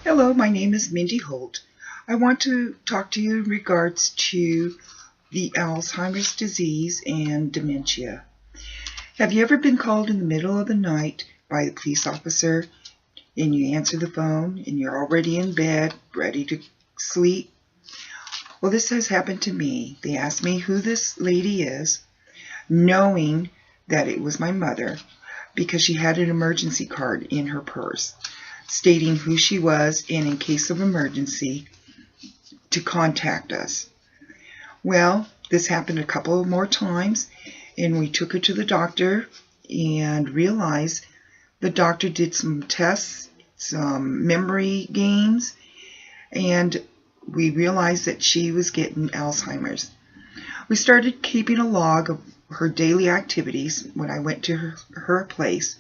Hello, my name is Mindy Holt. I want to talk to you in regards to the Alzheimer's disease and dementia. Have you ever been called in the middle of the night by the police officer and you answer the phone and you're already in bed, ready to sleep? Well, this has happened to me. They asked me who this lady is, knowing that it was my mother because she had an emergency card in her purse stating who she was and in case of emergency to contact us. Well, this happened a couple more times and we took her to the doctor and realized the doctor did some tests, some memory games, and we realized that she was getting Alzheimer's. We started keeping a log of her daily activities when I went to her place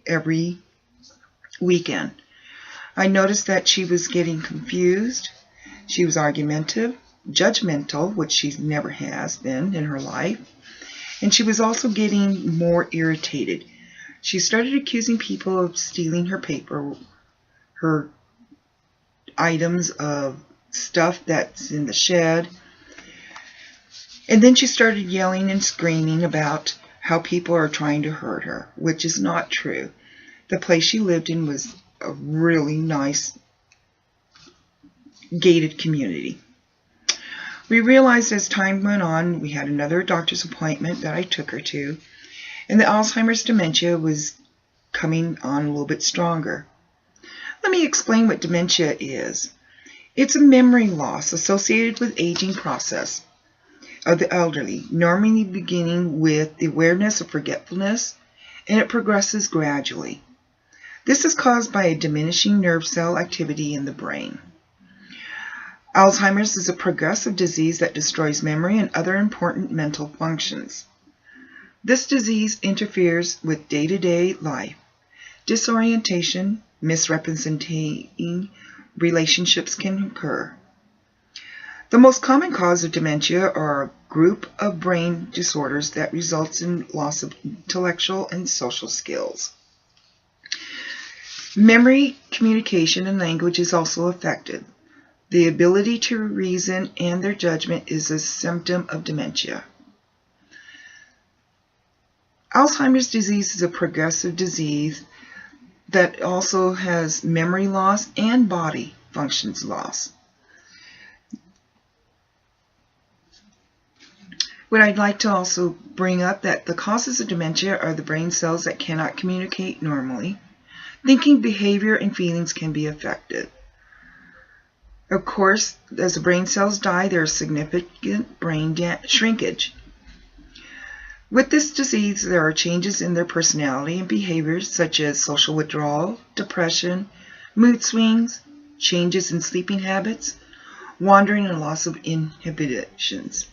every weekend. I noticed that she was getting confused, she was argumentative, judgmental, which she never has been in her life, and she was also getting more irritated. She started accusing people of stealing her paper, her items of stuff that's in the shed, and then she started yelling and screaming about how people are trying to hurt her, which is not true. The place she lived in was a really nice gated community. We realized as time went on, we had another doctor's appointment that I took her to, and the Alzheimer's dementia was coming on a little bit stronger. Let me explain what dementia is. It's a memory loss associated with aging process of the elderly, normally beginning with the awareness of forgetfulness, and it progresses gradually. This is caused by a diminishing nerve cell activity in the brain. Alzheimer's is a progressive disease that destroys memory and other important mental functions. This disease interferes with day-to-day life. Disorientation, misrepresenting relationships can occur. The most common cause of dementia are a group of brain disorders that results in loss of intellectual and social skills. Memory, communication, and language is also affected. The ability to reason and their judgment is a symptom of dementia. Alzheimer's disease is a progressive disease that also has memory loss and body functions loss. What I'd like to also bring up that the causes of dementia are the brain cells that cannot communicate normally. Thinking, behavior, and feelings can be affected. Of course, as the brain cells die, there is significant brain shrinkage. With this disease, there are changes in their personality and behaviors such as social withdrawal, depression, mood swings, changes in sleeping habits, wandering, and loss of inhibitions.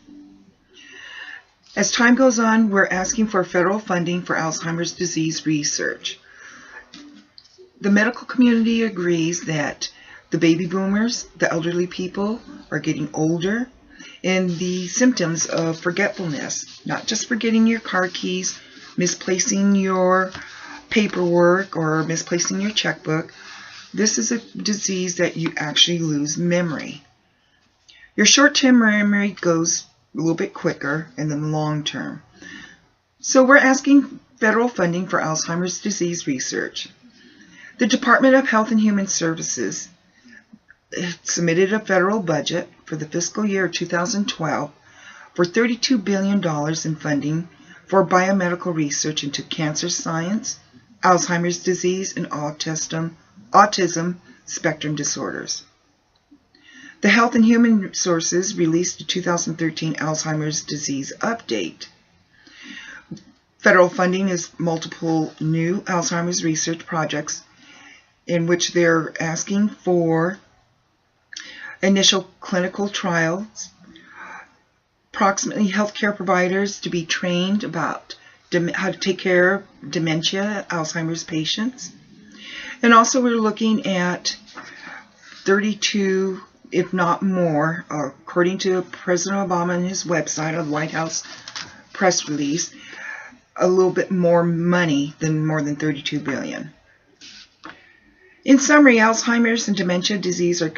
As time goes on, we're asking for federal funding for Alzheimer's disease research. The medical community agrees that the baby boomers, the elderly people, are getting older, and the symptoms of forgetfulness, not just forgetting your car keys, misplacing your paperwork, or misplacing your checkbook. This is a disease that you actually lose memory. Your short-term memory goes a little bit quicker than the long-term. So we're asking federal funding for Alzheimer's disease research. The Department of Health and Human Services submitted a federal budget for the fiscal year 2012 for $32 billion in funding for biomedical research into cancer science, Alzheimer's disease, and autism spectrum disorders. The Health and Human Resources released a 2013 Alzheimer's disease update. Federal funding is multiple new Alzheimer's research projects in which they're asking for initial clinical trials, approximately healthcare providers to be trained about how to take care of dementia, Alzheimer's patients. And also we're looking at 32, if not more, according to President Obama and his website on the White House press release, a little bit more money than more than $32 billion. In summary, Alzheimer's and dementia disease are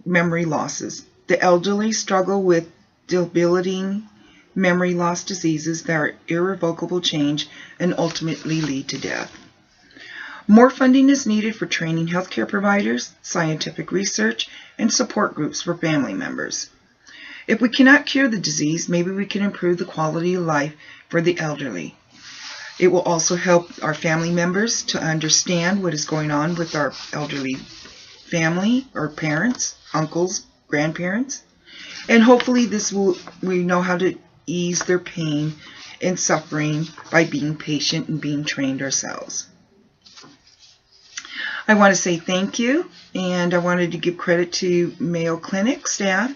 memory losses. The elderly struggle with debilitating memory loss diseases that are irrevocable change and ultimately lead to death. More funding is needed for training healthcare providers, scientific research, and support groups for family members. If we cannot cure the disease, maybe we can improve the quality of life for the elderly. It will also help our family members to understand what is going on with our elderly family or parents, uncles, grandparents. And hopefully we know how to ease their pain and suffering by being patient and being trained ourselves. I want to say thank you, and I wanted to give credit to Mayo Clinic staff,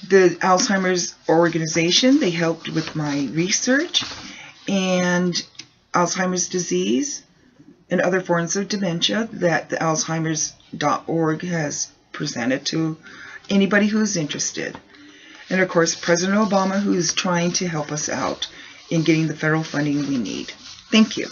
the Alzheimer's organization. They helped with my research, and Alzheimer's disease and other forms of dementia that the Alzheimer's.org has presented to anybody who is interested. And of course, President Obama, who is trying to help us out in getting the federal funding we need. Thank you.